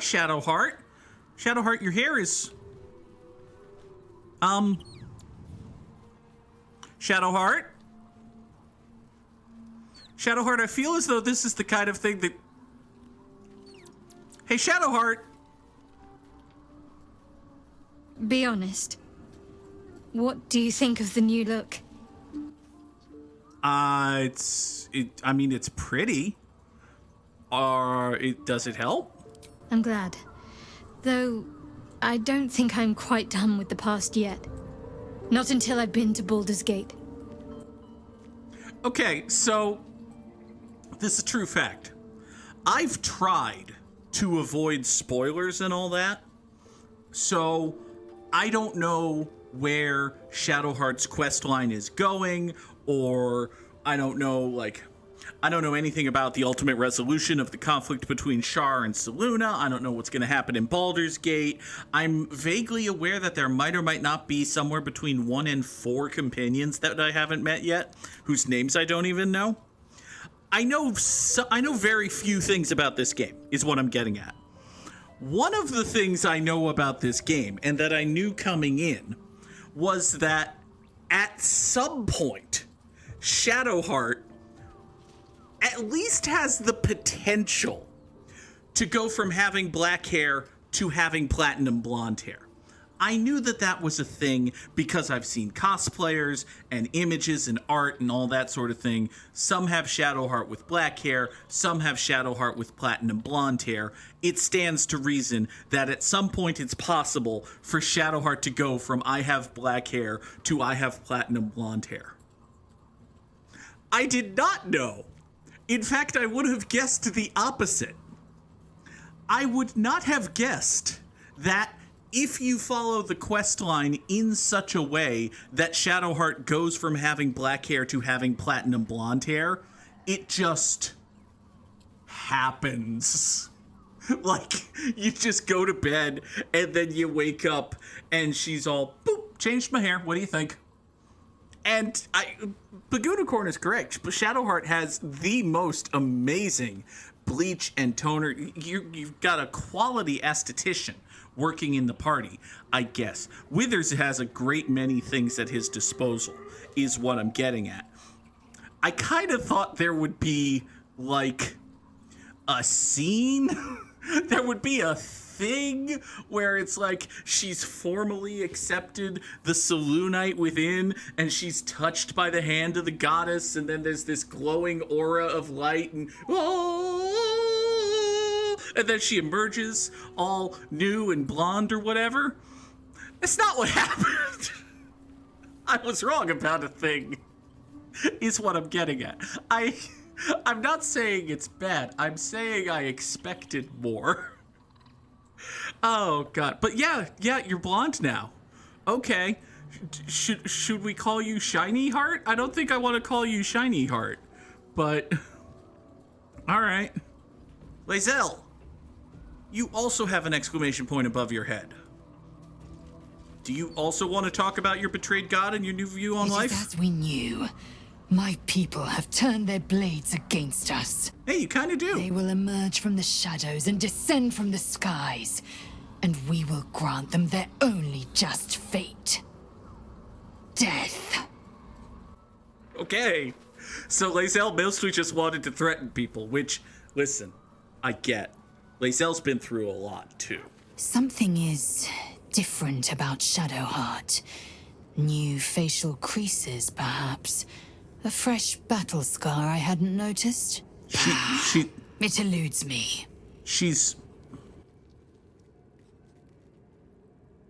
Hi, Shadowheart. Shadowheart, your hair is... Shadowheart? Shadowheart, I feel as though this is the kind of thing that... Hey, Shadowheart! Be honest. What do you think of the new look? I mean, it's pretty. Does it help? I'm glad. Though, I don't think I'm quite done with the past yet. Not until I've been to Baldur's Gate. Okay, so... This is a true fact. I've tried to avoid spoilers and all that. So, I don't know where Shadowheart's questline is going, or I don't know anything about the ultimate resolution of the conflict between Shar and Selûne. I don't know what's going to happen in Baldur's Gate. I'm vaguely aware that there might or might not be somewhere between 1 and 4 companions that I haven't met yet, whose names I don't even know. I know very few things about this game, is what I'm getting at. One of the things I know about this game, and that I knew coming in, was that at some point, Shadowheart at least has the potential to go from having black hair to having platinum blonde hair. I knew that that was a thing because I've seen cosplayers and images and art and all that sort of thing. Some have Shadowheart with black hair, some have Shadowheart with platinum blonde hair. It stands to reason that at some point it's possible for Shadowheart to go from I have black hair to I have platinum blonde hair. I did not know. In fact, I would have guessed the opposite. I would not have guessed that if you follow the quest line in such a way that Shadowheart goes from having black hair to having platinum blonde hair, it just happens. Like, you just go to bed and then you wake up and she's all, boop, changed my hair. What do you think? And Bagunicorn is correct, but Shadowheart has the most amazing bleach and toner. You've got a quality esthetician working in the party, I guess. Withers has a great many things at his disposal, is what I'm getting at. I kind of thought there would be, like, a scene. There would be a thing where it's like she's formally accepted the Selûnite within and she's touched by the hand of the goddess, and then there's this glowing aura of light and and then she emerges all new and blonde or whatever. That's not what happened. I was wrong about a thing, is what I'm getting at. I'm not saying it's bad. I'm saying I expected more. Oh, God. But yeah, you're blonde now. Okay. Should we call you Shiny Heart? I don't think I want to call you Shiny Heart, but all right. Lae'zel, you also have an exclamation point above your head. Do you also want to talk about your betrayed god and your new view on life? It is as we knew. My people have turned their blades against us. Hey, you kind of do. They will emerge from the shadows and descend from the skies, and we will grant them their only just fate. Death. Okay. So Lae'zel mostly just wanted to threaten people, which, listen, I get. Lae'zel's been through a lot, too. Something is different about Shadowheart. New facial creases, perhaps. A fresh battle scar I hadn't noticed. She... It eludes me. She's...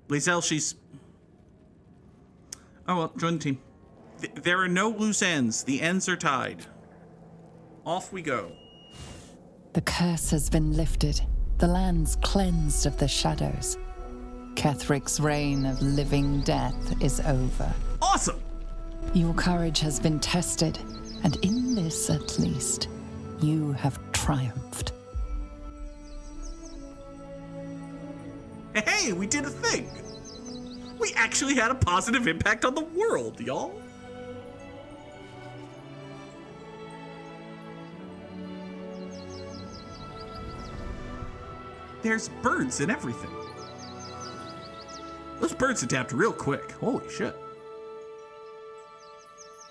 Lae'zel, she's... Oh, well, join the team. There are no loose ends. The ends are tied. Off we go. The curse has been lifted. The land's cleansed of the shadows. Kethric's reign of living death is over. Awesome! Your courage has been tested, and in this at least, you have triumphed. Hey, we did a thing! We actually had a positive impact on the world, y'all! There's birds and everything. Those birds adapt real quick. Holy shit.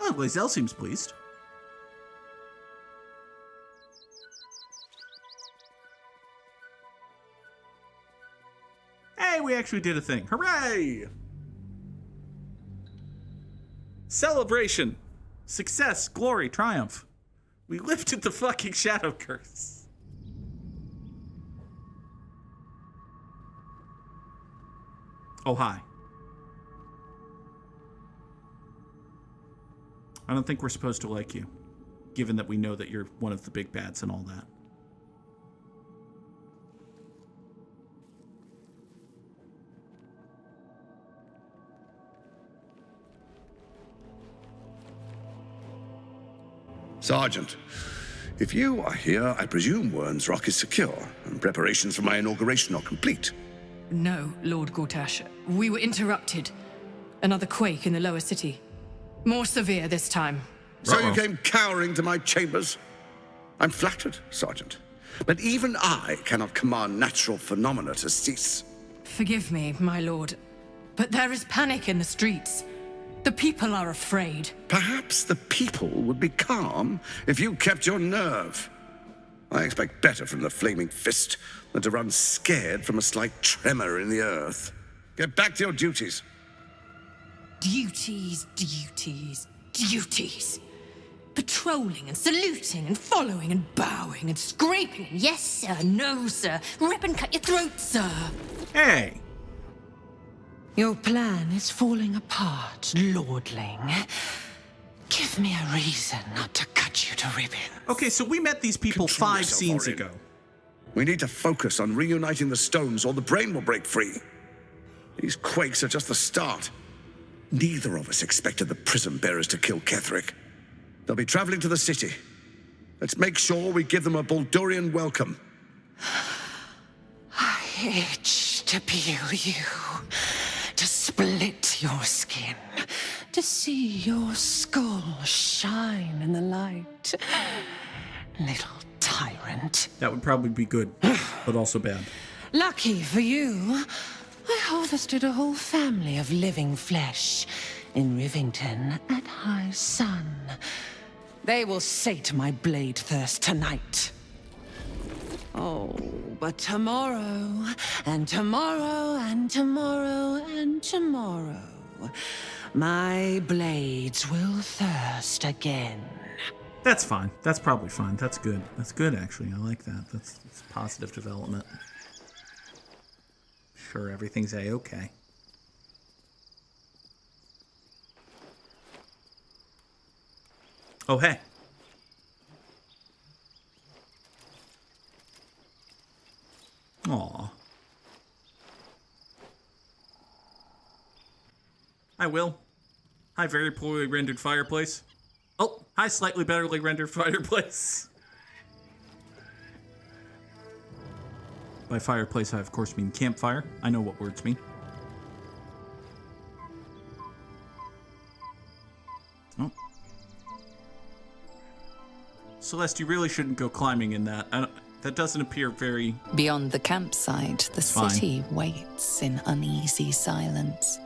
Oh, Glazel seems pleased. Hey, we actually did a thing. Hooray! Celebration. Success, glory, triumph. We lifted the fucking shadow curse. Oh, hi. I don't think we're supposed to like you, given that we know that you're one of the big bads and all that. Sergeant, if you are here, I presume Wern's Rock is secure, and preparations for my inauguration are complete. No, Lord Gortash. We were interrupted. Another quake in the lower city. More severe this time. So you came cowering to my chambers? I'm flattered, Sergeant. But even I cannot command natural phenomena to cease. Forgive me, my lord, but there is panic in the streets. The people are afraid. Perhaps the people would be calm if you kept your nerve. I expect better from the flaming fist than to run scared from a slight tremor in the earth. Get back to your duties. Duties, duties, duties. Patrolling and saluting and following and bowing and scraping. Yes, sir. No, sir. Rip and cut your throat, sir. Hey! Your plan is falling apart, lordling. Give me a reason not to cut you to ribbons. Okay, so we met these people Control 5 yourself, scenes Orin. ago. We need to focus on reuniting the stones or the brain will break free. These quakes are just the start. Neither of us expected the Prism bearers to kill Ketheric. They'll be traveling to the city. Let's make sure we give them a Baldurian welcome. I itch to peel you, to split your skin, to see your skull shine in the light. Little tyrant. That would probably be good, but also bad. Lucky for you, I harvested a whole family of living flesh in Rivington at high sun. They will sate my blade thirst tonight. Oh, but tomorrow, and tomorrow, and tomorrow, and tomorrow, my blades will thirst again. That's fine. That's probably fine. That's good. That's good, actually. I like that. That's positive development. Sure, everything's A-okay. Oh, hey. Aw. Hi, Will. Hi, very poorly rendered fireplace. Oh, hi, slightly betterly rendered fireplace. By fireplace, I of course mean campfire. I know what words mean. Oh. Celeste, you really shouldn't go climbing in that. That doesn't appear very... Beyond the campsite, the Fine. city waits in uneasy silence.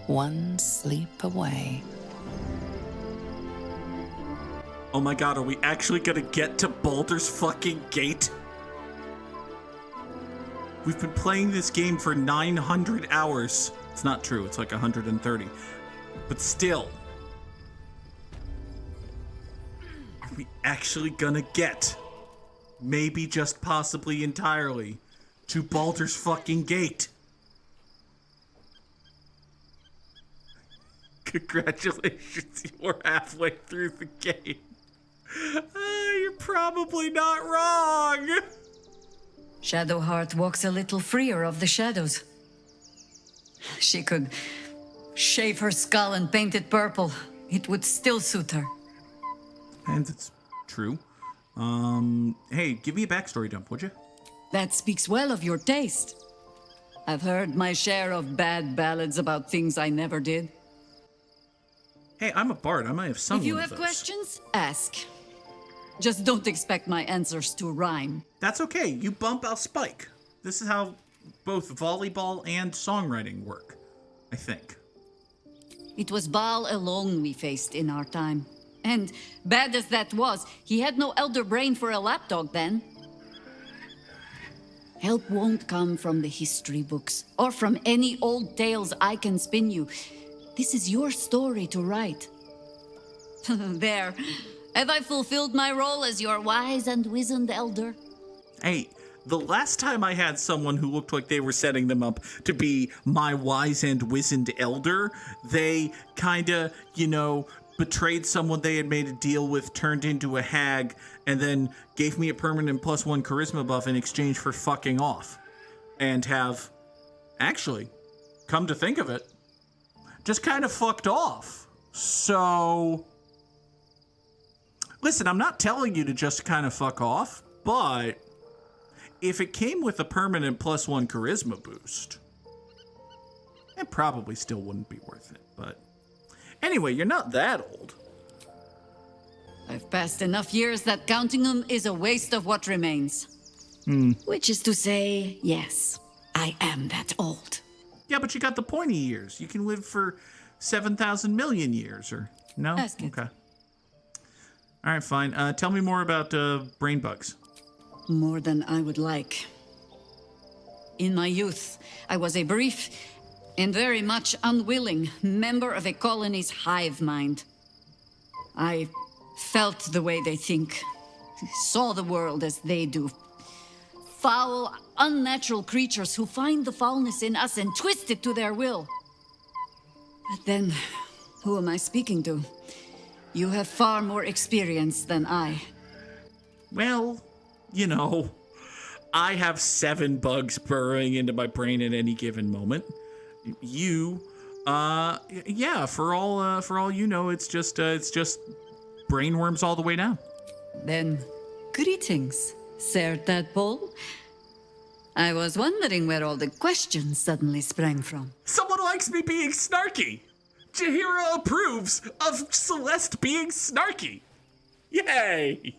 One sleep away. Oh my god, are we actually gonna get to Baldur's fucking Gate? We've been playing this game for 900 hours. It's not true, it's like 130. But still. Are we actually gonna get, maybe just possibly entirely, to Baldur's fucking Gate? Congratulations, you're halfway through the game. You're probably not wrong. Shadowheart walks a little freer of the shadows. She could shave her skull and paint it purple. It would still suit her. And it's true. Hey, give me a backstory dump, would you? That speaks well of your taste. I've heard my share of bad ballads about things I never did. Hey, I'm a bard. I might have sung If you one of have those. questions, ask. Just don't expect my answers to rhyme. That's okay. You bump, I'll spike. This is how both volleyball and songwriting work, I think. It was Baal alone we faced in our time. And bad as that was, he had no elder brain for a lapdog then. Help won't come from the history books, or from any old tales I can spin you. This is your story to write. There. Have I fulfilled my role as your wise and wizened elder? Hey, the last time I had someone who looked like they were setting them up to be my wise and wizened elder, they kinda, betrayed someone they had made a deal with, turned into a hag, and then gave me a permanent +1 charisma buff in exchange for fucking off. And have, actually, come to think of it, just kind of fucked off. So, listen, I'm not telling you to just kind of fuck off, but if it came with a permanent +1 charisma boost, it probably still wouldn't be worth it, but anyway, you're not that old. I've passed enough years that counting them is a waste of what remains. Which is to say, yes, I am that old. Yeah, but you got the pointy years. You can live for 7,000 million years, or no? That's good. Okay. All right, fine. Tell me more about brain bugs. More than I would like. In my youth, I was a brief and very much unwilling member of a colony's hive mind. I felt the way they think, saw the world as they do. Foul, unnatural creatures who find the foulness in us and twist it to their will. But then, who am I speaking to? You have far more experience than I. Well, I have 7 bugs burrowing into my brain at any given moment. You, yeah, for all you know, it's just brainworms all the way down. Then, greetings, Sir Tadpole. I was wondering where all the questions suddenly sprang from. Someone likes me being snarky. Jahira approves of Celeste being snarky. Yay!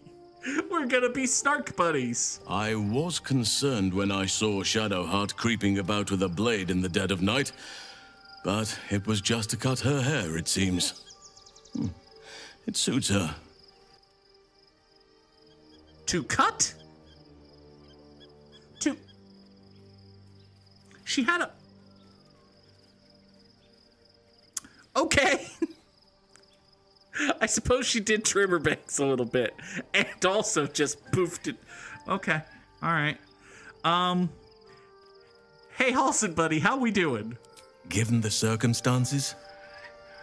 We're gonna be snark buddies. I was concerned when I saw Shadowheart creeping about with a blade in the dead of night, but it was just to cut her hair, it seems. It suits her. To cut? She had a... Okay. I suppose she did trim her bangs a little bit. And also just poofed it. Okay. All right. Hey, Halson, buddy. How we doing? Given the circumstances,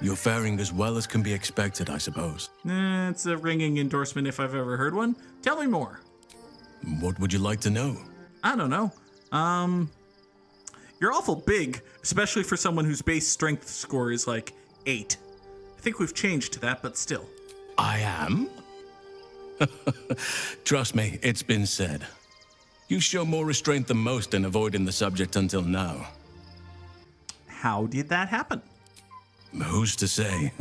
you're faring as well as can be expected, I suppose. It's a ringing endorsement if I've ever heard one. Tell me more. What would you like to know? I don't know. You're awful big, especially for someone whose base strength score is like 8. I think we've changed to that, but still. I am? Trust me, it's been said. You show more restraint than most in avoiding the subject until now. How did that happen? Who's to say?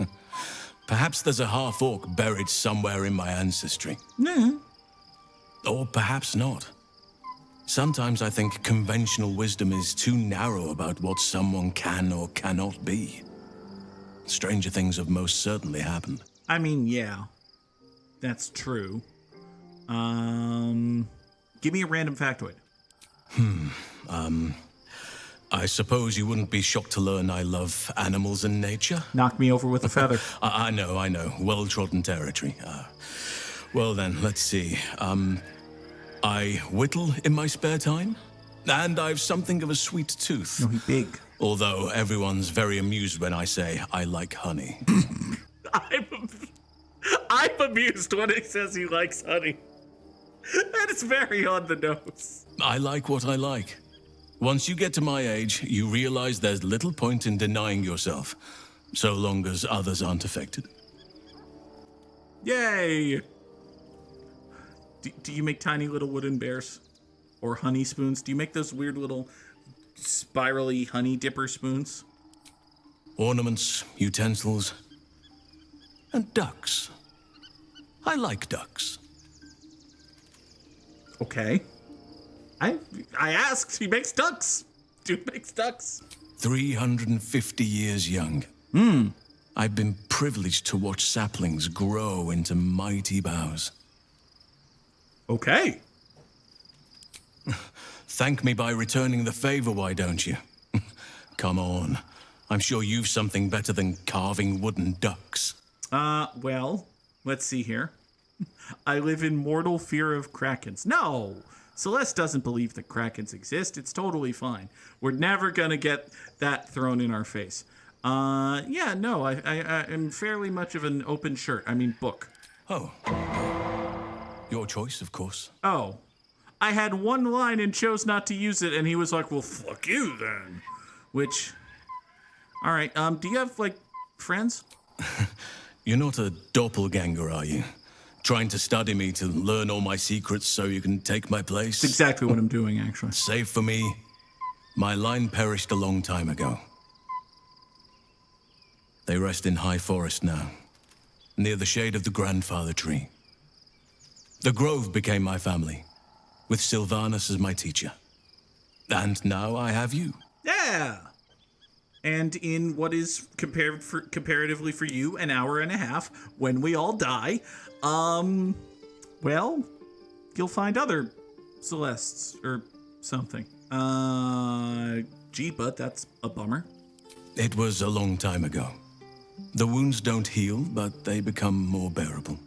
Perhaps there's a half-orc buried somewhere in my ancestry. No. Or perhaps not. Sometimes I think conventional wisdom is too narrow about what someone can or cannot be. Stranger things have most certainly happened. I mean, yeah. That's true. Give me a random factoid. I suppose you wouldn't be shocked to learn I love animals and nature? Knock me over with a feather. I know. Well-trodden territory. Well then, let's see. I whittle in my spare time, and I've something of a sweet tooth. No, he's big. Although everyone's very amused when I say I like honey. I'm amused when he says he likes honey. That is very on the nose. I like what I like. Once you get to my age, you realize there's little point in denying yourself, so long as others aren't affected. Yay! Do you make tiny little wooden bears? Or honey spoons? Do you make those weird little spirally honey dipper spoons? Ornaments, utensils, and ducks. I like ducks. Okay. I asked. He makes ducks. Dude makes ducks. 350 years young. I've been privileged to watch saplings grow into mighty boughs. Okay. Thank me by returning the favor, why don't you? Come on. I'm sure you've something better than carving wooden ducks. Well, let's see here. I live in mortal fear of krakens. No! Celeste doesn't believe that krakens exist. It's totally fine. We're never gonna get that thrown in our face. Yeah, no, I am fairly much of an open shirt. I mean, book. Oh. Your choice, of course. Oh. I had one line and chose not to use it, and he was like, well, fuck you then. Which, all right, do you have, like, friends? You're not a doppelganger, are you? Trying to study me to learn all my secrets so you can take my place? That's exactly what I'm doing, actually. Save for me, my line perished a long time ago. They rest in high forest now, near the shade of the grandfather tree. The grove became my family, with Sylvanas as my teacher. And now I have you. Yeah! And in what is comparatively for you, an hour and a half, when we all die, well, you'll find other Celestes, or something. Gee, but that's a bummer. It was a long time ago. The wounds don't heal, but they become more bearable.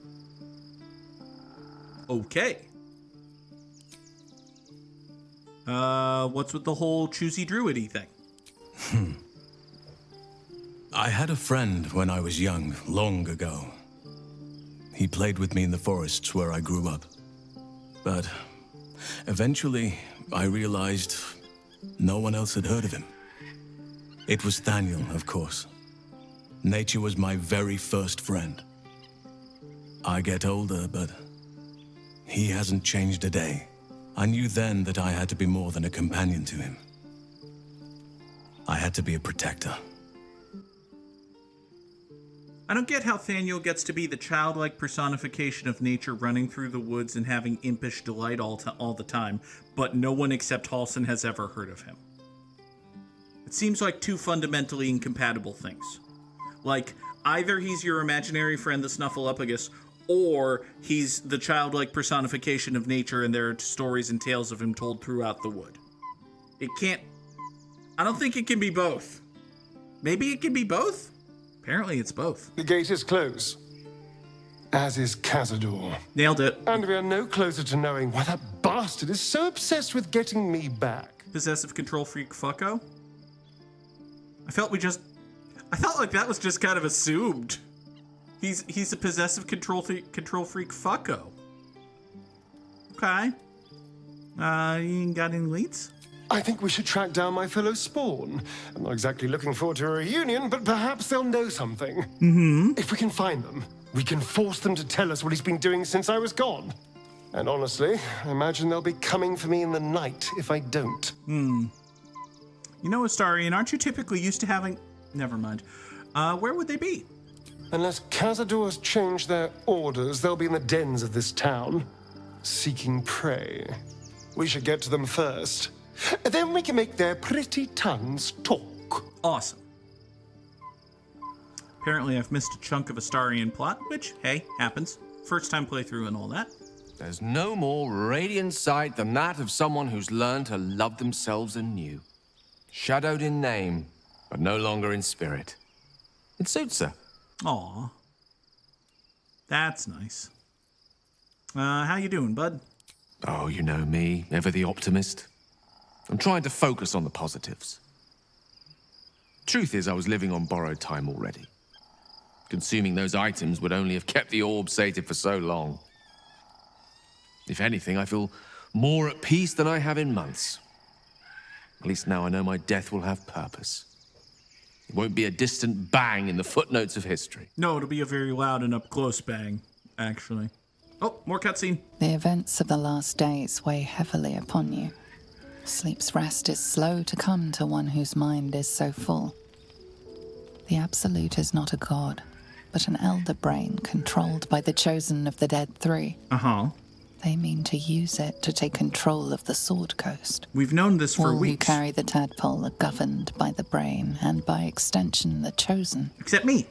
Okay. What's with the whole choosy druidy thing? I had a friend when I was young, long ago. He played with me in the forests where I grew up. But eventually, I realized no one else had heard of him. It was Thaniel, of course. Nature was my very first friend. I get older, but he hasn't changed a day. I knew then that I had to be more than a companion to him. I had to be a protector. I don't get how Thaniel gets to be the childlike personification of nature running through the woods and having impish delight all the time, but no one except Halsin has ever heard of him. It seems like two fundamentally incompatible things. Like, either he's your imaginary friend, the Snuffleupagus, or he's the childlike personification of nature and there are stories and tales of him told throughout the wood. It can't... I don't think it can be both. Maybe it can be both? Apparently it's both. The gate is closed, as is Cazador. Nailed it. And we are no closer to knowing why that bastard is so obsessed with getting me back. Possessive control freak fucko? I felt like that was just kind of assumed. He's a possessive control freak fucko. Okay. You got any leads? I think we should track down my fellow Spawn. I'm not exactly looking forward to a reunion, but perhaps they'll know something. Mm-hmm. If we can find them, we can force them to tell us what he's been doing since I was gone. And honestly, I imagine they'll be coming for me in the night if I don't. You know, Astarion, aren't you typically used to having... Never mind. Where would they be? Unless Cazador's changed their orders, they'll be in the dens of this town, seeking prey. We should get to them first. Then we can make their pretty tongues talk. Awesome. Apparently I've missed a chunk of Astarion plot, which, hey, happens. First time playthrough and all that. There's no more radiant sight than that of someone who's learned to love themselves anew. Shadowed in name, but no longer in spirit. It suits her. Aw. That's nice. How you doing, bud? Oh, you know me, ever the optimist. I'm trying to focus on the positives. Truth is, I was living on borrowed time already. Consuming those items would only have kept the orb sated for so long. If anything, I feel more at peace than I have in months. At least now I know my death will have purpose. It won't be a distant bang in the footnotes of history. No, it'll be a very loud and up-close bang, actually. Oh, more cutscene. The events of the last days weigh heavily upon you. Sleep's rest is slow to come to one whose mind is so full. The Absolute is not a god, but an elder brain controlled by the chosen of the dead three. Uh-huh. They mean to use it to take control of the Sword Coast. We've known this for All who weeks. carry the tadpole are governed by the brain, and by extension the Chosen. Except me.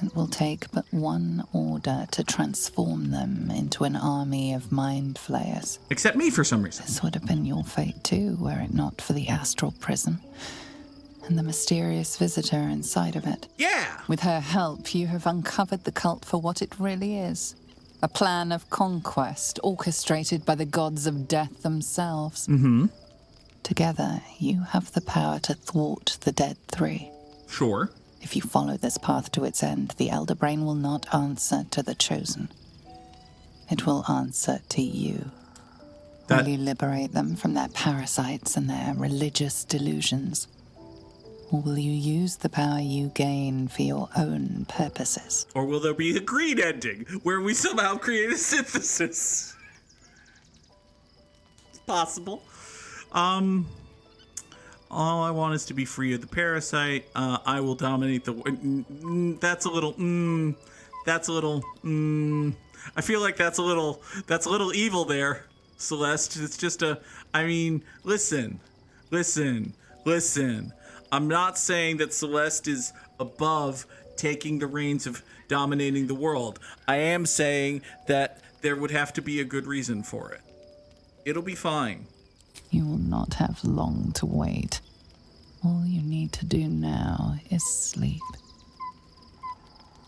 It will take but one order to transform them into an army of mind flayers. Except me for some reason. This would have been your fate too, were it not for the astral prism and the mysterious visitor inside of it. Yeah! With her help, you have uncovered the cult for what it really is. A plan of conquest orchestrated by the gods of death themselves. Mm-hmm. Together, you have the power to thwart the Dead Three. Sure. If you follow this path to its end, the Elder Brain will not answer to the Chosen. It will answer to you. Will you liberate them from their parasites and their religious delusions? Or will you use the power you gain for your own purposes? Or will there be a green ending where we somehow create a synthesis? It's possible. All I want is to be free of the parasite. I will dominate the... That's a little... I feel like that's a little evil there, Celeste. It's just a... I mean, listen. I'm not saying that Celeste is above taking the reins of dominating the world. I am saying that there would have to be a good reason for it. It'll be fine. You will not have long to wait. All you need to do now is sleep.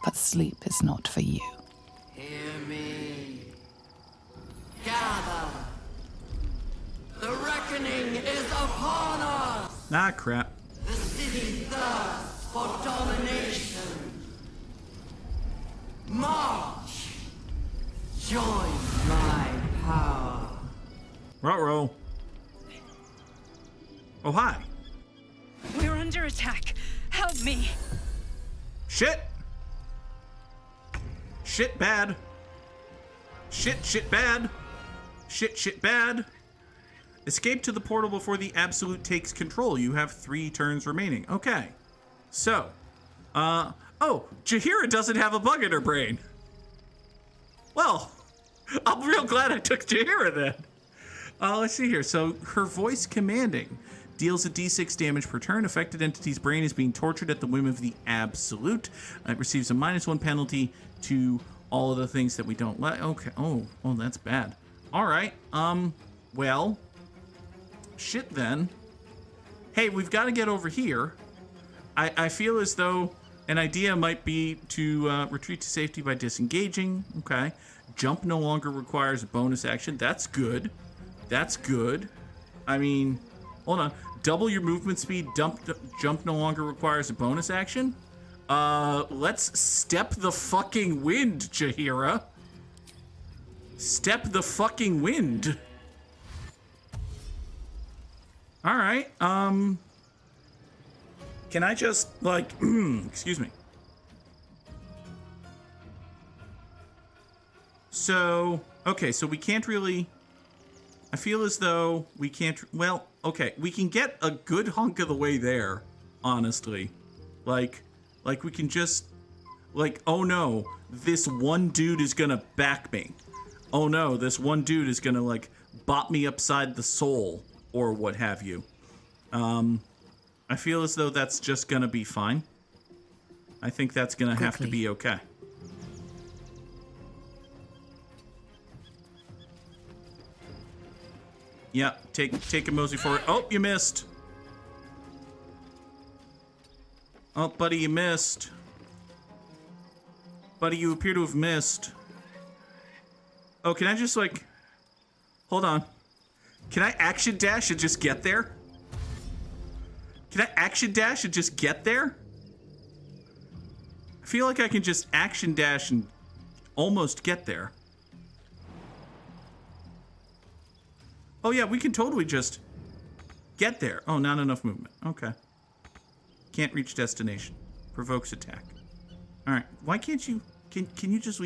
But sleep is not for you. Hear me. Gather. The reckoning is upon us. Ah, crap. The city thirsts for domination. March. Join my power. Ruh-roh. Oh, hi. We're under attack. Help me. Shit. Shit bad. Shit bad. Shit bad. Escape to the portal before the Absolute takes control. You have 3 turns remaining. Okay. So, oh, Jaheira doesn't have a bug in her brain. Well, I'm real glad I took Jaheira then. Let's see here. So, her voice commanding deals a d6 damage per turn. Affected entity's brain is being tortured at the whim of the Absolute. It receives a -1 penalty to all of the things that we don't like. Okay. Oh, that's bad. All right. Well, shit then. Hey, we've got to get over here. I feel as though an idea might be to retreat to safety by disengaging. Okay. Jump no longer requires a bonus action. That's good. That's good. I mean, hold on. Double your movement speed. Jump no longer requires a bonus action. Let's step the fucking wind, Jaheira. Step the fucking wind. All right. Can I just, like, excuse me. So, okay, so we can't really, I feel as though we can't, well, okay, we can get a good hunk of the way there, honestly. Like we can just, like, oh no, this one dude is gonna back me. Oh no, this one dude is gonna, like, bop me upside the soul, or what have you. I feel as though that's just gonna be fine. I think that's gonna have to be okay. Yeah, take a mosey forward. Oh, you missed. Oh, buddy, you missed. Buddy, you appear to have missed. Oh, can I just, like... Hold on. Can I action dash and just get there? Can I action dash and just get there? I feel like I can just action dash and almost get there. Oh yeah, we can totally just get there. Oh, not enough movement. Okay. Can't reach destination. Provokes attack. All right. Why can't you... Can you just...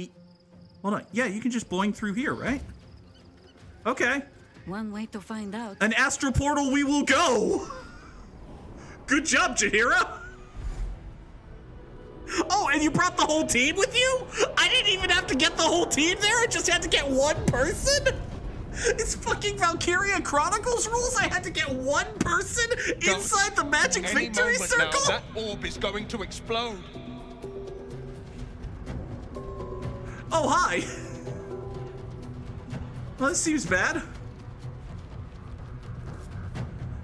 Hold on. Yeah, you can just boing through here, right? Okay. One way to find out. An astral portal we will go! Good job, Jaheira! Oh, and you brought the whole team with you? I didn't even have to get the whole team there? I just had to get one person? It's fucking Valkyria Chronicles rules. I had to get one person inside the magic victory circle. Now, that orb is going to explode. Oh, hi. Well, this seems bad.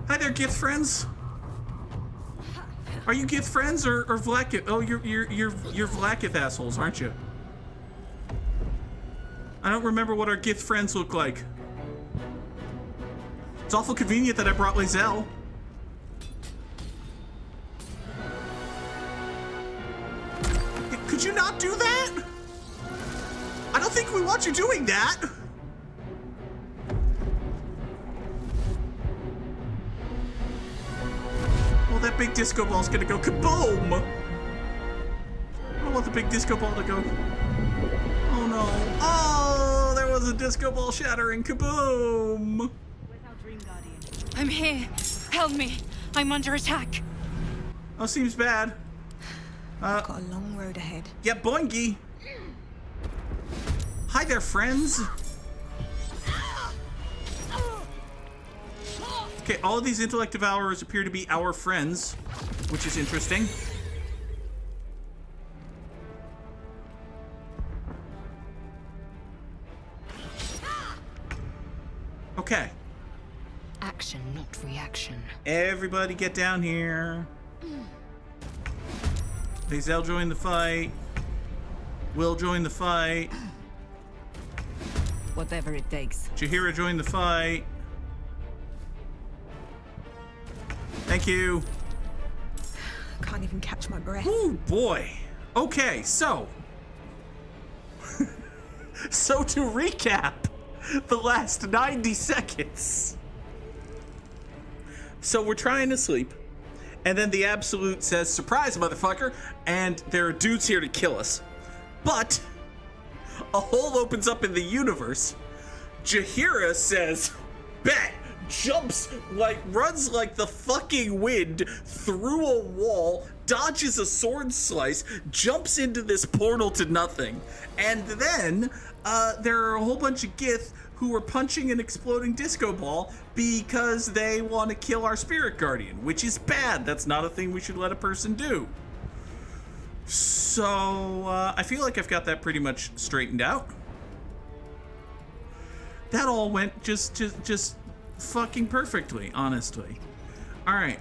Hi there, gift friends. Are you gift friends or Vlakith? Oh, you're Vlakith assholes, aren't you? I don't remember what our gift friends look like. It's awful convenient that I brought Lae'zel. Could you not do that? I don't think we want you doing that. Well, that big disco ball's gonna go kaboom. I don't want the big disco ball to go. Oh no. Oh, there was a disco ball shattering kaboom. I'm here. Help me. I'm under attack. Oh, seems bad. I've got a long road ahead. Yeah, boingy. Hi there, friends. Okay, all of these intellect devourers appear to be our friends, which is interesting. Okay. Action, not reaction. Everybody get down here. Lae'zel join the fight. Will join the fight. Whatever it takes. Jaheira join the fight. Thank you. Can't even catch my breath. Oh boy. Okay, so. So to recap the last 90 seconds. So we're trying to sleep, and then the Absolute says, "Surprise, motherfucker," and there are dudes here to kill us. But a hole opens up in the universe. Jaheira says, "Bet," jumps runs like the fucking wind through a wall, dodges a sword slice, jumps into this portal to nothing, and then there are a whole bunch of Gith who are punching an exploding disco ball because they want to kill our spirit guardian, which is bad. That's not a thing we should let a person do. So I feel like I've got that pretty much straightened out. That all went just fucking perfectly, honestly. All right,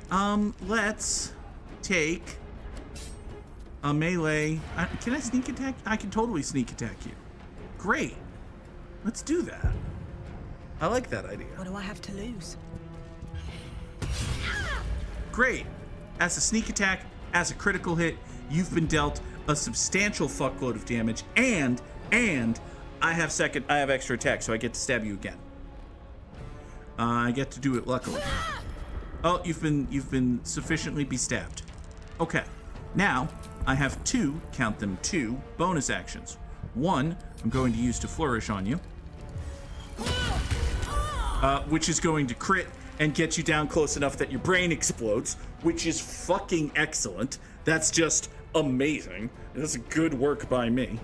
let's take a melee. Can I sneak attack? I can totally sneak attack you. Great. Let's do that. I like that idea. What do I have to lose? Great. As a sneak attack, as a critical hit, you've been dealt a substantial fuckload of damage, and I have extra attack, so I get to stab you again. I get to do it luckily. Oh, you've been sufficiently be-stabbed. Okay. Now, I have two bonus actions. One, I'm going to use to flourish on you, which is going to crit and get you down close enough that your brain explodes, which is fucking excellent. That's just amazing. That's good work by me.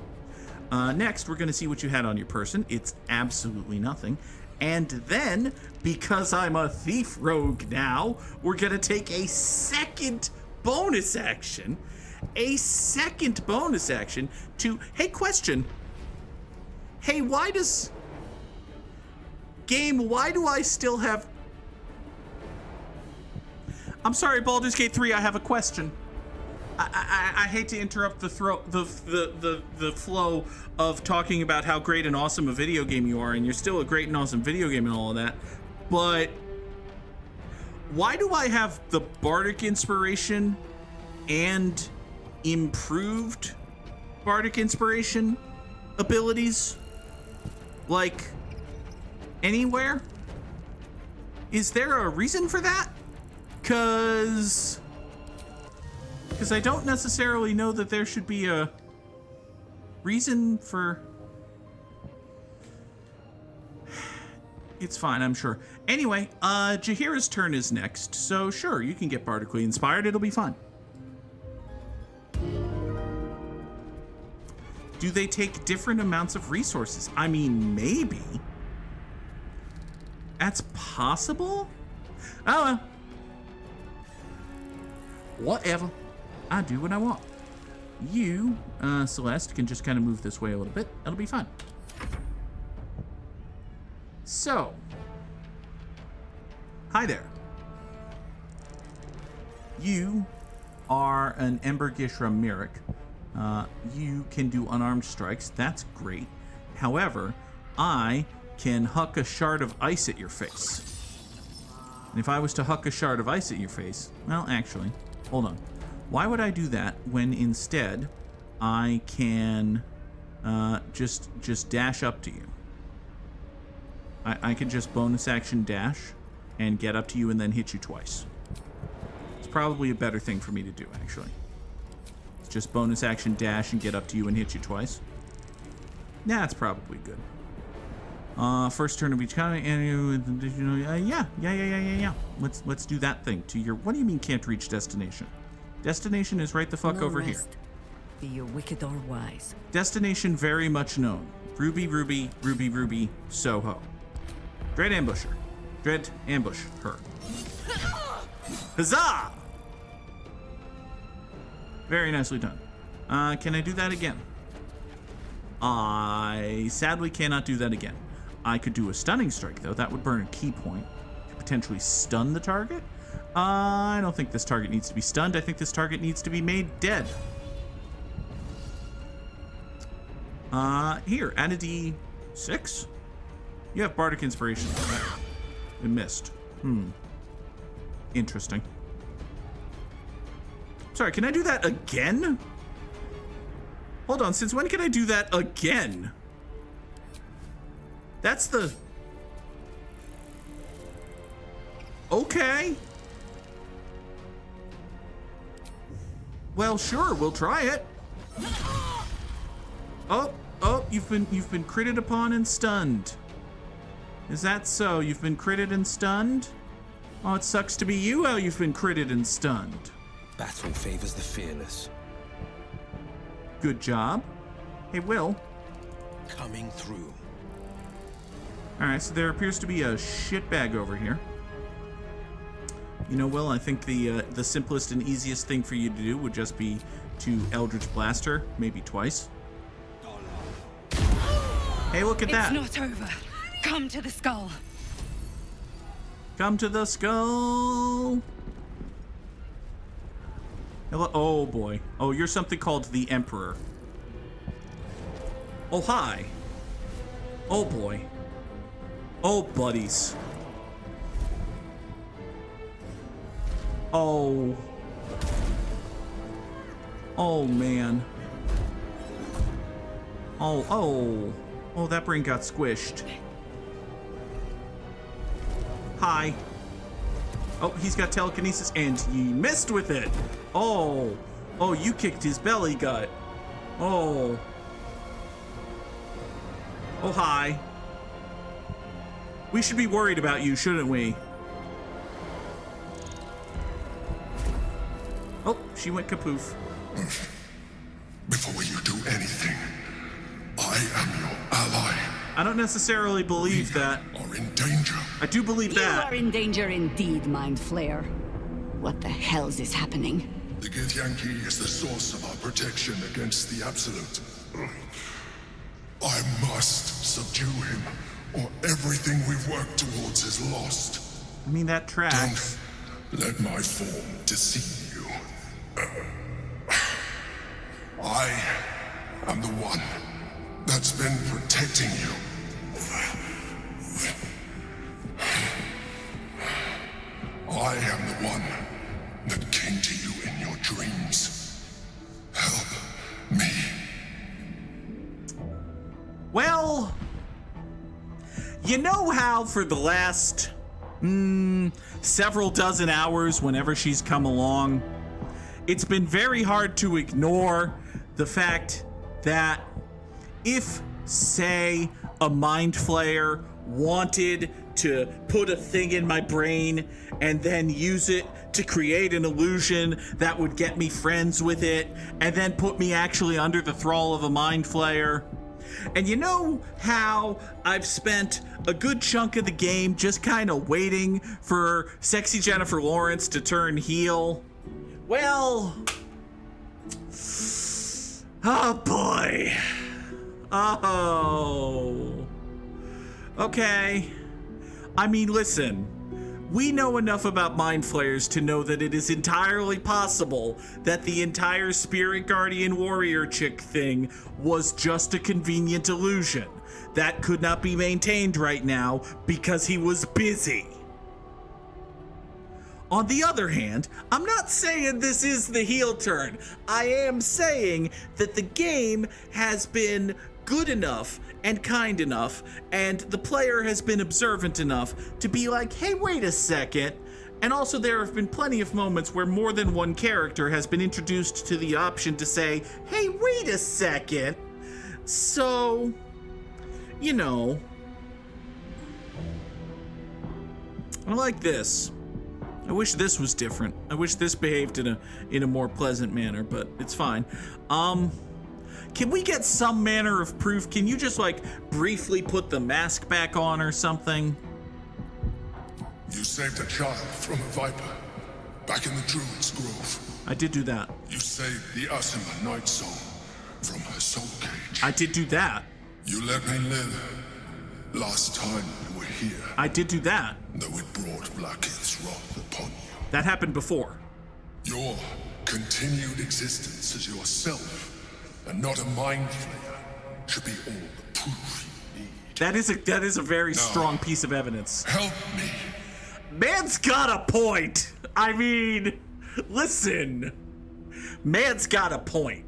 Next, we're going to see what you had on your person. It's absolutely nothing. And then, because I'm a thief rogue now, we're going to take a second bonus action. To, hey, question. Hey, why do I still have... I'm sorry, Baldur's Gate 3, I have a question. I hate to interrupt the flow of talking about how great and awesome a video game you are, and you're still a great and awesome video game and all of that, but why do I have the Bardic Inspiration and improved Bardic Inspiration abilities, like, anywhere? Is there a reason for that? Because I don't necessarily know that there should be a reason for... It's fine, I'm sure. Anyway, Jaheira's turn is next, so sure, you can get bardically inspired, it'll be fun. Do they take different amounts of resources? I mean, maybe. That's possible? Oh, well. Whatever. I do what I want. You, Celeste, can just kind of move this way a little bit. It'll be fine. So. Hi there. You are an Ember Gishra Myrick. You can do unarmed strikes. That's great. However, I can huck a shard of ice at your face. And if I was to huck a shard of ice at your face, well, actually, hold on. Why would I do that when instead I can just dash up to you? I can just bonus action dash and get up to you and then hit you twice. It's probably a better thing for me to do, actually. Just bonus action dash and get up to you and hit you twice. That's probably good. First turn of each kind. Yeah. Let's do that thing to your. What do you mean can't reach destination? Destination is right the fuck over here. Be you wicked or wise. Destination very much known. Ruby, Soho. Dread ambusher. Dread ambush her. Huzzah! Very nicely done. Can I do that again? I sadly cannot do that again. I could do a stunning strike, though. That would burn a key point to potentially stun the target. I don't think this target needs to be stunned. I think this target needs to be made dead. Here, add a D6. You have Bardic Inspiration. It missed. Interesting. Sorry, can I do that again? Hold on, since when can I do that again? That's the... Okay. Well, sure, we'll try it. Oh, you've been critted upon and stunned. Is that so? You've been critted and stunned? Oh, it sucks to be you how you've been critted and stunned. Battle favors the fearless. Good job. Hey, Will. Coming through. Alright, so there appears to be a shitbag over here. You know, Will, I think the simplest and easiest thing for you to do would just be to Eldritch Blast her, maybe twice. Hey, look at that. It's not over. Come to the skull. Come to the skull. Hello. Oh, boy. Oh, you're something called the Emperor. Oh, hi. Oh, boy. Oh, buddies. Oh. Oh, man. Oh, that brain got squished. Hi. Oh, he's got telekinesis, and he missed with it. Oh, you kicked his belly gut. Oh, hi. We should be worried about you, shouldn't we? Oh, she went kapoof. Before you do anything, I am your ally. I don't necessarily believe that. Are in danger. I do believe that. You are in danger indeed, Mind Flayer. What the hell's is happening? The Githyanki is the source of our protection against the Absolute. I must subdue him, or everything we've worked towards is lost. I mean, that tracks. Don't let my form deceive you. I am the one that's been protecting you. I am the one that came to you in your dreams. Help me. Well, you know how for the last several dozen hours, whenever she's come along, it's been very hard to ignore the fact that if, say, a Mind Flayer wanted to put a thing in my brain and then use it to create an illusion that would get me friends with it and then put me actually under the thrall of a Mind Flayer, And you know how I've spent a good chunk of the game just kind of waiting for sexy Jennifer Lawrence to turn heel? Well, oh boy. Oh. Okay. I mean, listen. We know enough about Mind Flayers to know that it is entirely possible that the entire Spirit Guardian Warrior chick thing was just a convenient illusion that could not be maintained right now because he was busy. On the other hand, I'm not saying this is the heel turn. I am saying that the game has been good enough and kind enough, and the player has been observant enough to be like, hey, wait a second. And also there have been plenty of moments where more than one character has been introduced to the option to say, hey, wait a second. So, you know, I like this. I wish this was different. I wish this behaved in a more pleasant manner, but it's fine. Can we get some manner of proof? Can you just like briefly put the mask back on or something? You saved a child from a viper back in the Druid's Grove. I did do that. You saved the Asima Night Soul from her soul cage. I did do that. You let me live last time you were here. I did do that. Though it brought Blackith's wrath upon you. That happened before. Your continued existence as yourself and not a mind flayer should be all the proof you need. That is a very strong piece of evidence. Help me. Man's got a point. I mean, listen. Man's got a point.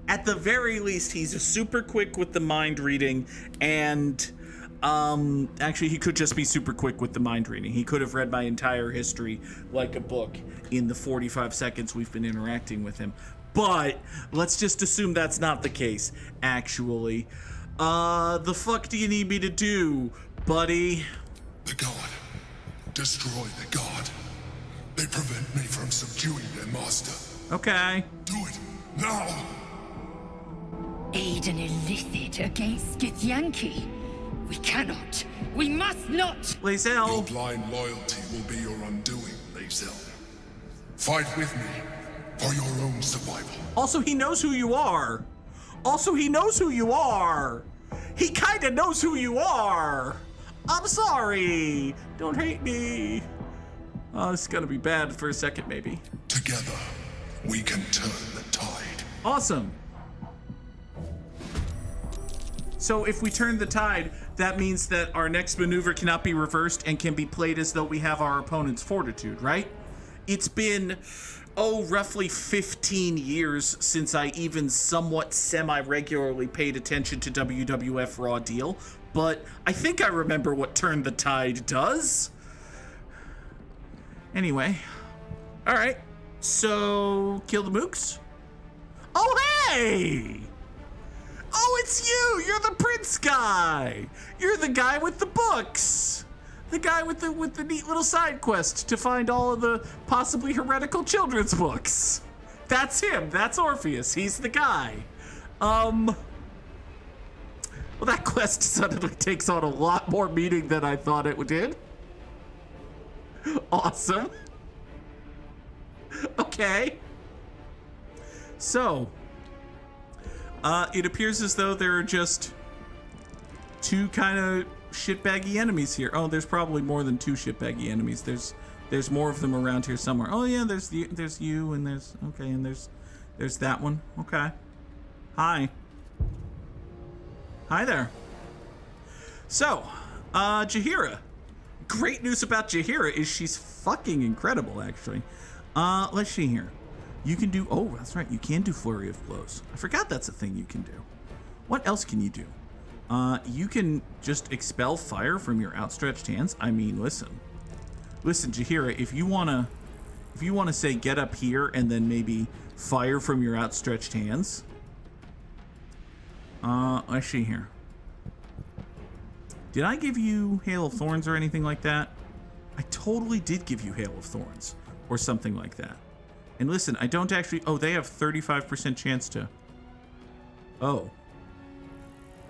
At the very least, he's super quick with the mind reading, and actually he could just be super quick with the mind reading. He could have read my entire history like a book in the 45 seconds we've been interacting with him. But let's just assume that's not the case, actually. The fuck do you need me to do, buddy? The god. Destroy the god. They prevent me from subduing their master. Okay. Do it, now! Aid an illicit against Githyanki. We cannot. We must not! Lae'zel. Your blind loyalty will be your undoing, Lae'zel. Fight with me. For your own survival. Also, he knows who you are. He kind of knows who you are. I'm sorry. Don't hate me. Oh, this is going to be bad for a second, maybe. Together, we can turn the tide. Awesome. So if we turn the tide, that means that our next maneuver cannot be reversed and can be played as though we have our opponent's fortitude, right? It's been... roughly 15 years since I even somewhat semi-regularly paid attention to WWF Raw Deal, but I think I remember what Turn the Tide does. Anyway, alright, so kill the mooks? Oh, hey! Oh, it's you! You're the Prince guy! You're the guy with the books! The guy with the neat little side quest to find all of the possibly heretical children's books. That's him. That's Orpheus. He's the guy. Well, that quest suddenly takes on a lot more meaning than I thought it did. Awesome. Okay. So, it appears as though there are just two kind of shitbaggy enemies here. Oh, there's probably more than two shitbaggy enemies. There's more of them around here somewhere. Oh yeah, there's you, and there's that one. Okay. Hi there. So, Jaheira. Great news about Jaheira is she's fucking incredible, actually. Let's see here. You can do, oh, that's right, you can do Flurry of Blows. I forgot that's a thing you can do. What else can you do? You can just expel fire from your outstretched hands. I mean, listen, Jaheira, if you wanna say get up here and then maybe fire from your outstretched hands. Let's see here. Did I give you Hail of Thorns or anything like that? I totally did give you Hail of Thorns or something like that. And listen, I don't actually, oh, they have 35% chance to, oh.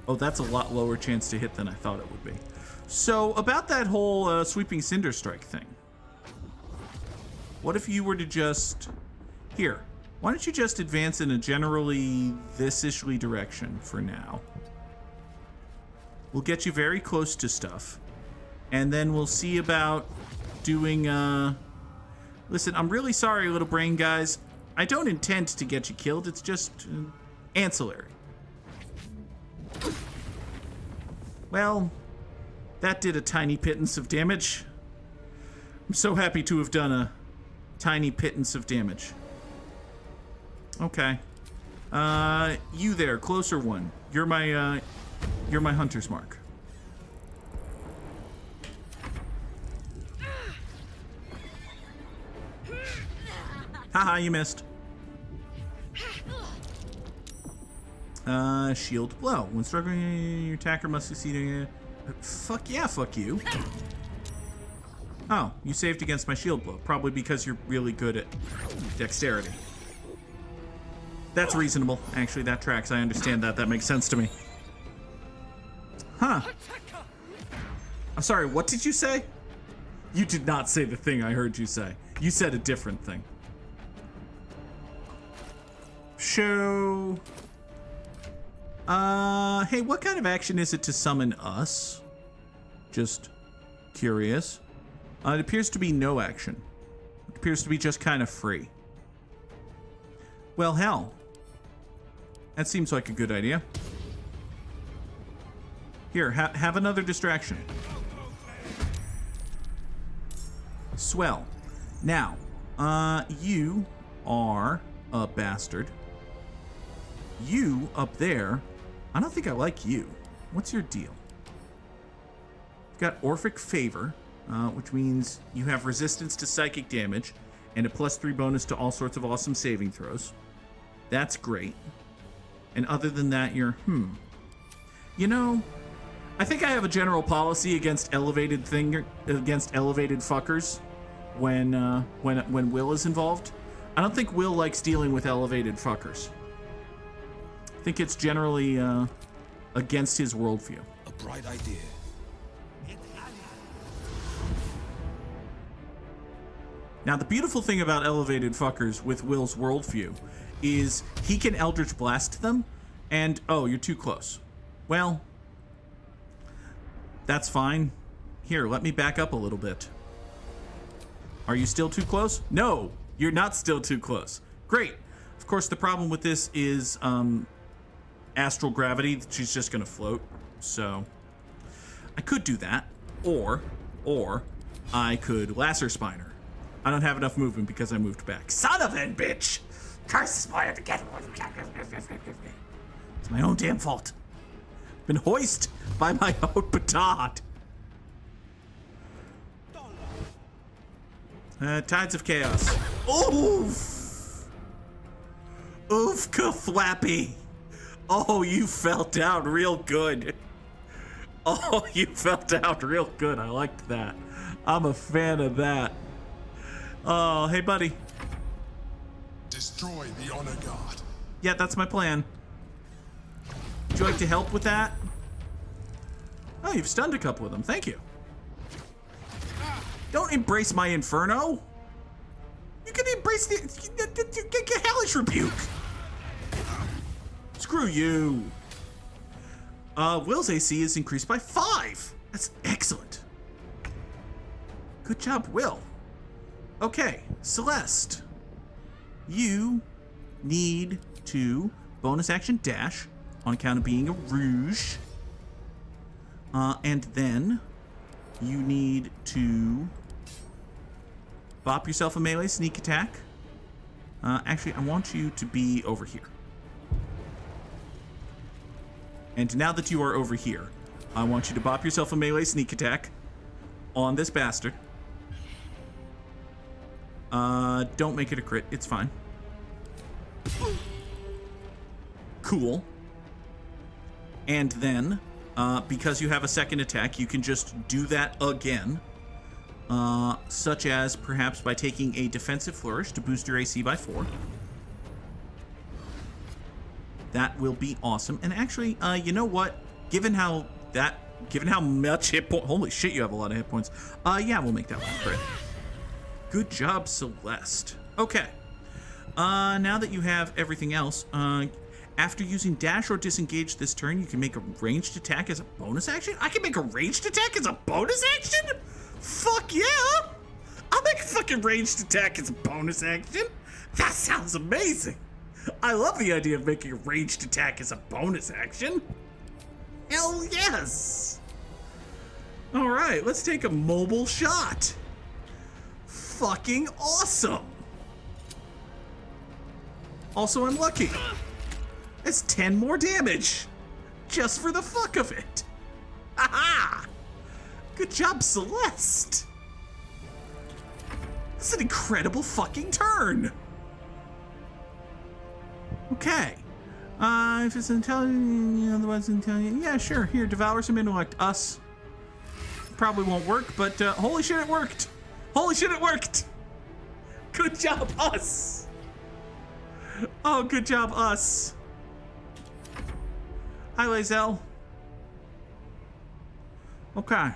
Oh, that's a lot lower chance to hit than I thought it would be. So, about that whole sweeping Cinder Strike thing. What if you were to just... Here, why don't you just advance in a generally this-ishly direction for now? We'll get you very close to stuff. And then we'll see about doing, Listen, I'm really sorry, little brain guys. I don't intend to get you killed. It's just ancillary. Well, that did a tiny pittance of damage. I'm so happy to have done a tiny pittance of damage. Okay. You there, closer one. You're my hunter's mark. Haha, you missed. Shield blow. When struggling, your attacker must succeed. Fuck yeah, fuck you. Oh, you saved against my shield blow. Probably because you're really good at dexterity. That's reasonable. Actually, that tracks. I understand that. That makes sense to me. Huh. I'm sorry, what did you say? You did not say the thing I heard you say. You said a different thing. Show. Hey, what kind of action is it to summon us? Just curious. It appears to be no action. It appears to be just kind of free. Well, hell. That seems like a good idea. Here, have another distraction. Swell. Now, you are a bastard. You up there, I don't think I like you. What's your deal? You've got Orphic Favor, which means you have resistance to psychic damage and a +3 bonus to all sorts of awesome saving throws. That's great. And other than that, you're, You know, I think I have a general policy against elevated fuckers when Will is involved. I don't think Will likes dealing with elevated fuckers. I think it's generally against his worldview. A bright idea. Now, the beautiful thing about elevated fuckers with Will's worldview is he can Eldritch Blast them, and, oh, you're too close. Well, that's fine. Here, let me back up a little bit. Are you still too close? No, you're not still too close. Great. Of course, the problem with this is astral gravity. She's just going to float. So I could do that. Or I could Lacer Spiner. I don't have enough movement because I moved back. Son of a bitch! Curse my again. It's my own damn fault. Been hoisted by my own petard. Tides of Chaos. Oof! Oof, Kathwappy! Oh, you fell down real good. Oh, you fell down real good. I liked that. I'm a fan of that. Oh, hey, buddy. Destroy the Honor Guard. Yeah, that's my plan. Would you like to help with that? Oh, you've stunned a couple of them. Thank you. Don't embrace my inferno. You can embrace the hellish rebuke. Screw you. Will's AC is increased by 5. That's excellent. Good job, Will. Okay, Celeste. You need to bonus action dash on account of being a rouge. And then you need to bop yourself a melee sneak attack. Actually, I want you to be over here. And now that you are over here, I want you to bop yourself a melee sneak attack on this bastard. Don't make it a crit. It's fine. Cool. And then, because you have a second attack, you can just do that again. Such as perhaps by taking a defensive flourish to boost your AC by 4. That will be awesome. And actually, you know what? given how much hit point, holy shit, you have a lot of hit points. Yeah, we'll make that one crit. Good job, Celeste. Okay. Now that you have everything else, after using dash or disengage this turn, you can make a ranged attack as a bonus action? I can make a ranged attack as a bonus action? Fuck yeah! I'll make a fucking ranged attack as a bonus action. That sounds amazing. I love the idea of making a ranged attack as a bonus action. Hell yes! Alright, let's take a mobile shot. Fucking awesome! Also, I'm lucky. It's 10 more damage. Just for the fuck of it. Haha! Good job, Celeste. This is an incredible fucking turn. Okay. If it's intelligent, otherwise intelligent. Yeah, sure. Here, devour some intellect. Us. Probably won't work, but holy shit, it worked. Holy shit, it worked. Good job, us. Oh, good job, us. Hi, Lae'zel. Okay.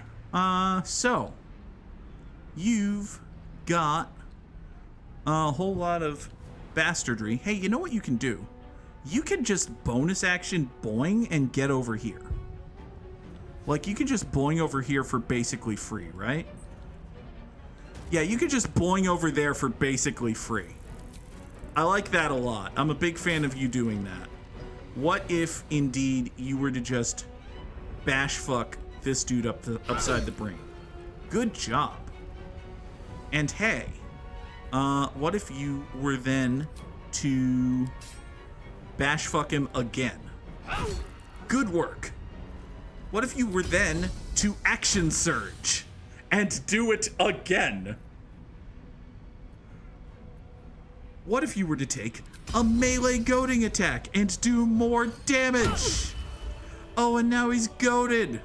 So you've got a whole lot of bastardry. Hey, you know what you can do? You can just bonus action boing and get over here. Like, you can just boing over here for basically free, right? Yeah, you can just boing over there for basically free. I like that a lot. I'm a big fan of you doing that. What if, indeed, you were to just bash fuck this dude upside the brain? Good job. And hey, what if you were then to bash fuck him again? Good work. What if you were then to action surge and do it again? What if you were to take a melee goading attack and do more damage? Oh, and now he's goaded.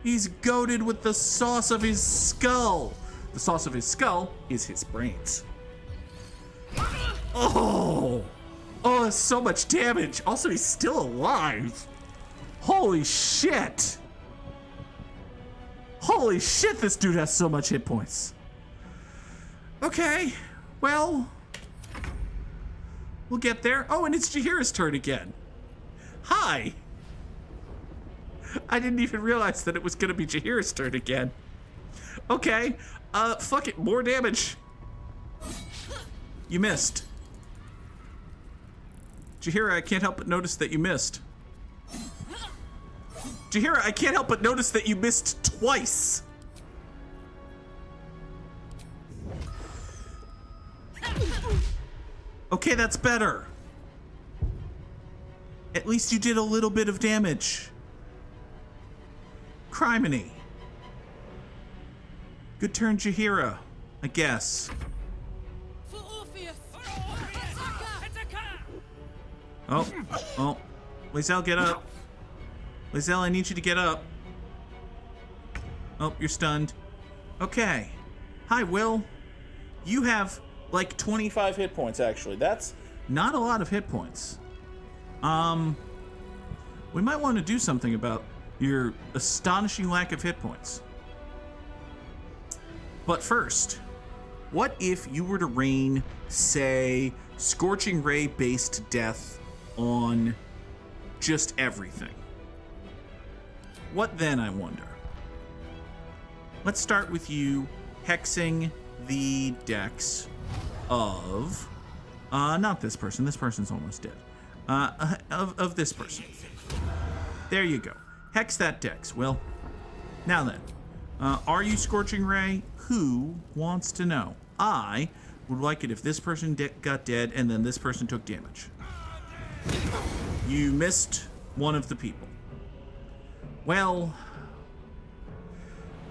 He's goaded with the sauce of his skull. The sauce of his skull is his brains. Oh, that's so much damage. Also, he's still alive. Holy shit. Holy shit, this dude has so much hit points. Okay, well, we'll get there. Oh, and it's Jaheira's turn again. Hi. I didn't even realize that it was gonna be Jaheira's turn again. Okay, fuck it, more damage. You missed. Jaheira, I can't help but notice that you missed. Jaheira, I can't help but notice that you missed twice. Okay, that's better. At least you did a little bit of damage. Criminy. Good turn, Jaheira, I guess. Oh. Lae'zel, get up. Lae'zel, I need you to get up. Oh, you're stunned. Okay. Hi, Will. You have like 25 hit points, actually. That's not a lot of hit points. We might want to do something about your astonishing lack of hit points. But first, what if you were to rain, say, Scorching Ray-based death on just everything? What then, I wonder? Let's start with you hexing the dex of, not this person. This person's almost dead. Of this person. There you go. Hex that dex, Will. Now then, are you Scorching Ray? Who wants to know? I would like it if this person got dead and then this person took damage. You missed one of the people. Well,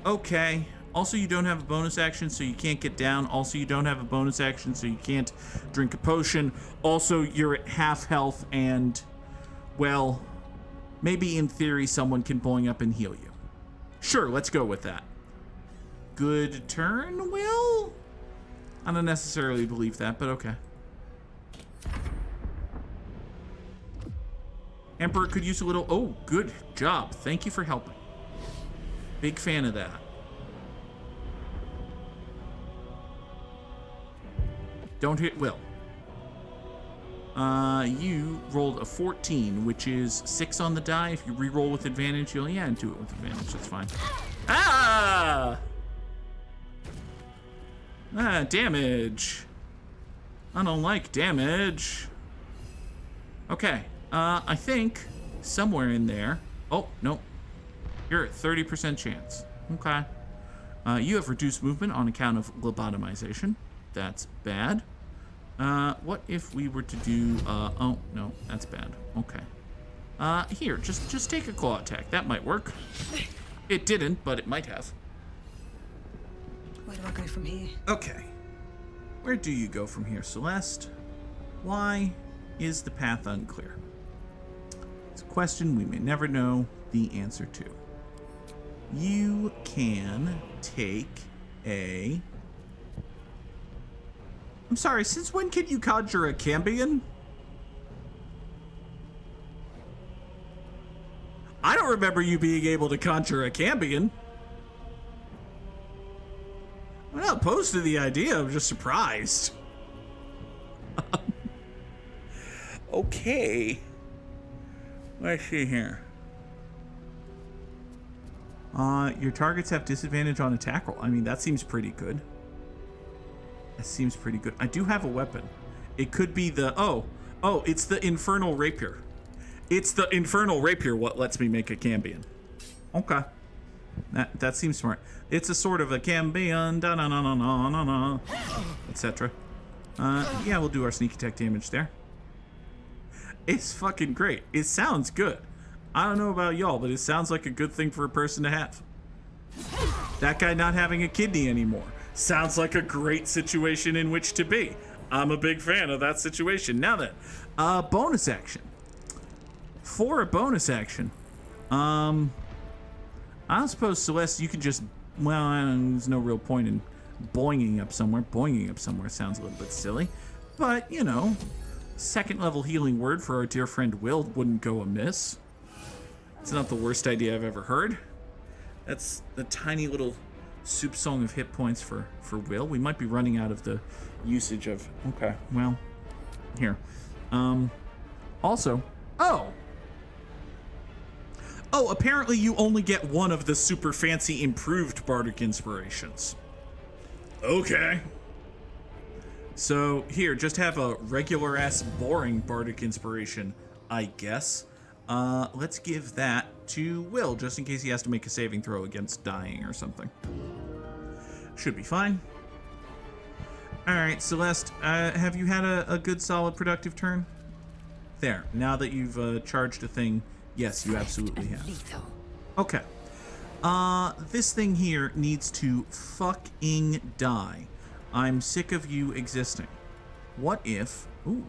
okay. Also, you don't have a bonus action, so you can't get down. Also, you don't have a bonus action, so you can't drink a potion. Also, you're at half health, and, well, maybe in theory someone can boing up and heal you. Sure, let's go with that. Good turn, Will? I don't necessarily believe that, but okay. Emperor could use a little... Oh, good job. Thank you for helping. Big fan of that. Don't hit Will. You rolled a 14, which is 6 on the die. If you re-roll with advantage, you'll... Yeah, do it with advantage. That's fine. Ah! Damage. I don't like damage. Okay. I think somewhere in there... Oh, no. You're at 30% chance. Okay. You have reduced movement on account of lobotomization. That's bad. What if we were to do... Oh, no. That's bad. Okay. Here. Just take a claw attack. That might work. It didn't, but it might have. Where do I go from here? Okay. Where do you go from here, Celeste? Why is the path unclear? It's a question we may never know the answer to. You can take a... I'm sorry, since when can you conjure a Cambion? I don't remember you being able to conjure a Cambion. I'm not opposed to the idea, I'm just surprised. Okay. Let's see here. Your targets have disadvantage on attack roll. I mean, that seems pretty good. That seems pretty good. I do have a weapon. It could be the... Oh, it's the Infernal Rapier. It's the Infernal Rapier what lets me make a Cambion. Okay. That seems smart. It's a sort of a Cambion, da-na-na-na-na-na-na, etc. Yeah, we'll do our sneak attack damage there. It's fucking great. It sounds good. I don't know about y'all, but it sounds like a good thing for a person to have. That guy not having a kidney anymore. Sounds like a great situation in which to be. I'm a big fan of that situation. Now then, bonus action. For a bonus action, I suppose, Celeste, you could just... Well, there's no real point in boinging up somewhere. Boinging up somewhere sounds a little bit silly. But, you know, second level healing word for our dear friend Will wouldn't go amiss. It's not the worst idea I've ever heard. That's the tiny little soup song of hit points for Will. We might be running out of the usage of... Okay, well, here. Also... Oh, apparently you only get one of the super fancy improved bardic inspirations. Okay. So here, just have a regular ass boring bardic inspiration, I guess. Let's give that to Will, just in case he has to make a saving throw against dying or something. Should be fine. Alright, Celeste, have you had a good, solid, productive turn? There, now that you've charged a thing... Yes, you absolutely have. Okay. This thing here needs to fucking die. I'm sick of you existing. What if... Ooh.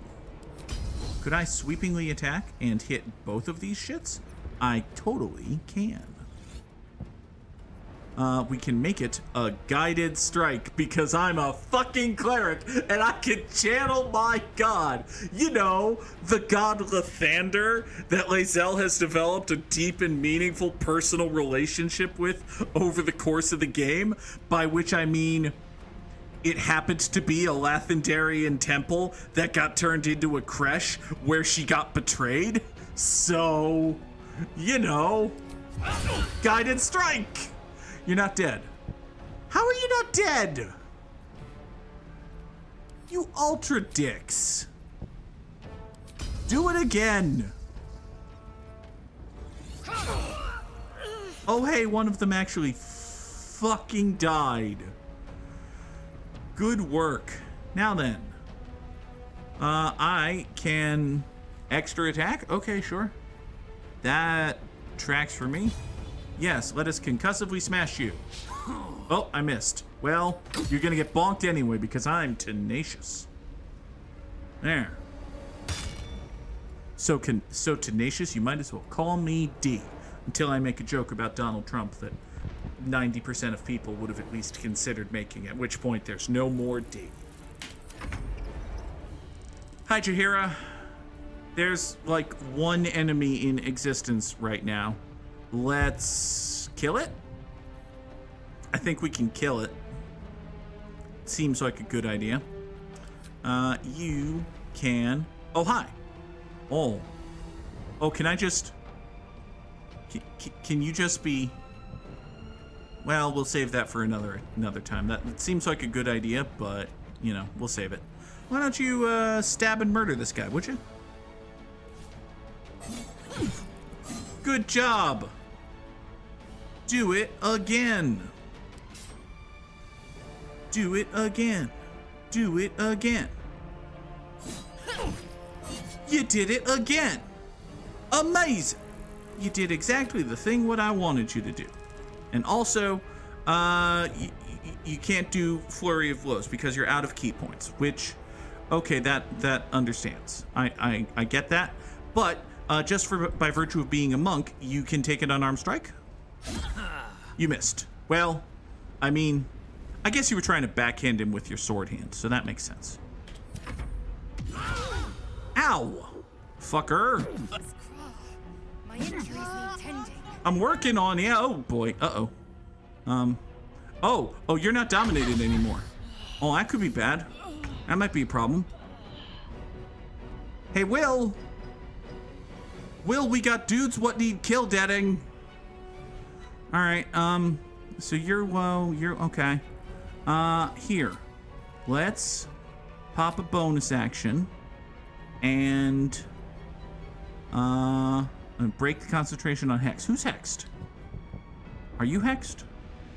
Could I sweepingly attack and hit both of these shits? I totally can. We can make it a guided strike because I'm a fucking cleric and I can channel my god. You know, the god Lathander that Lae'zel has developed a deep and meaningful personal relationship with over the course of the game, by which I mean it happened to be a Lathandarian temple that got turned into a creche where she got betrayed. So, you know, guided strike. You're not dead. How are you not dead? You ultra dicks. Do it again. Oh, hey, one of them actually fucking died. Good work. Now then. I can extra attack? Okay, sure. That tracks for me. Yes, let us concussively smash you. Oh, I missed. Well, you're gonna get bonked anyway because I'm tenacious. There. So tenacious, you might as well call me D. Until I make a joke about Donald Trump that 90% of people would have at least considered making, at which point there's no more D. Hi, Jaheira. There's like one enemy in existence right now. Let's kill it? I think we can kill it. Seems like a good idea. You can... Oh, hi. Oh. Oh, can I just... Can you just be... Well, we'll save that for another time. That seems like a good idea, but, you know, we'll save it. Why don't you stab and murder this guy, would you? Good job. Do it again. Do it again. Do it again. You did it again. Amazing. You did exactly the thing what I wanted you to do. And also, you can't do Flurry of Blows because you're out of key points, which, okay, that understands. I get that. But just by virtue of being a monk, you can take an unarmed strike? You missed. Well, I mean, I guess you were trying to backhand him with your sword hand, so that makes sense. Ow! Fucker! My injuries need tending. I'm working on it. Oh boy. Uh-oh. Oh, you're not dominated anymore. Oh, that could be bad. That might be a problem. Hey, Will, we got dudes what need kill deading. All right, so you're okay. Here, let's pop a bonus action and break the concentration on Hex. Who's hexed? Are you hexed?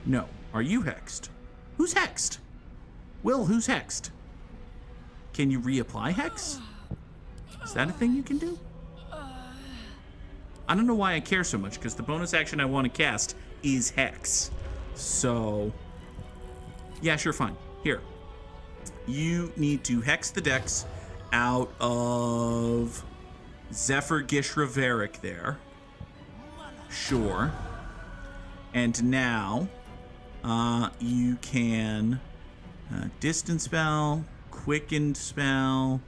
No. Are you hexed? Who's hexed? Will, who's hexed? Can you reapply Hex? Is that a thing you can do? I don't know why I care so much, because the bonus action I want to cast is Hex. So, yeah, sure, fine. Here. You need to Hex the Dex out of Zephyr Gishra Varric there. Sure. And now, you can Distance Spell, Quickened Spell,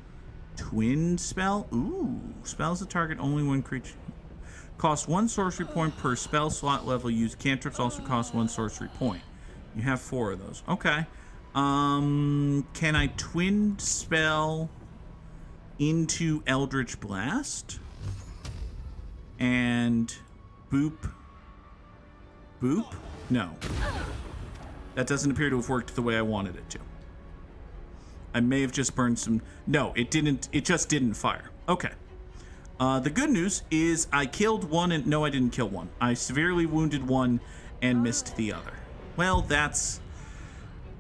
Twinned Spell. Ooh, spells that target only one creature. Cost 1 sorcery point per spell slot level used. Cantrips also cost 1 sorcery point. You have 4 of those. Okay. Can I Twinned Spell into Eldritch Blast? And boop. Boop? No. That doesn't appear to have worked the way I wanted it to. I may have just burned some... No, it didn't. It just didn't fire. Okay. The good news is I killed one and... No, I didn't kill one. I severely wounded one and missed the other. Well, that's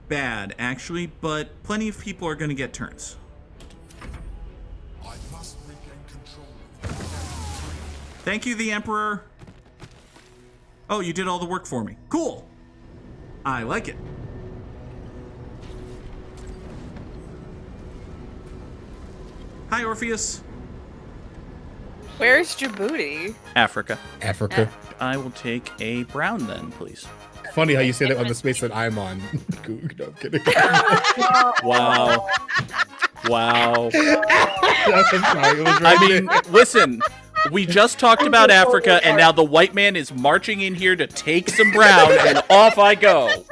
bad, actually, but plenty of people are going to get turns. I must regain control. Thank you, the Emperor. Oh, you did all the work for me. Cool. I like it. Hi, Orpheus. Where's Djibouti? Africa. Africa. I will take a brown then, please. Funny how you say that on the space that I'm on. Goog, no, I'm kidding. Wow. Wow. I'm sorry, it was right I mean, listen, we just talked about Africa, and now the white man is marching in here to take some brown, and off I go.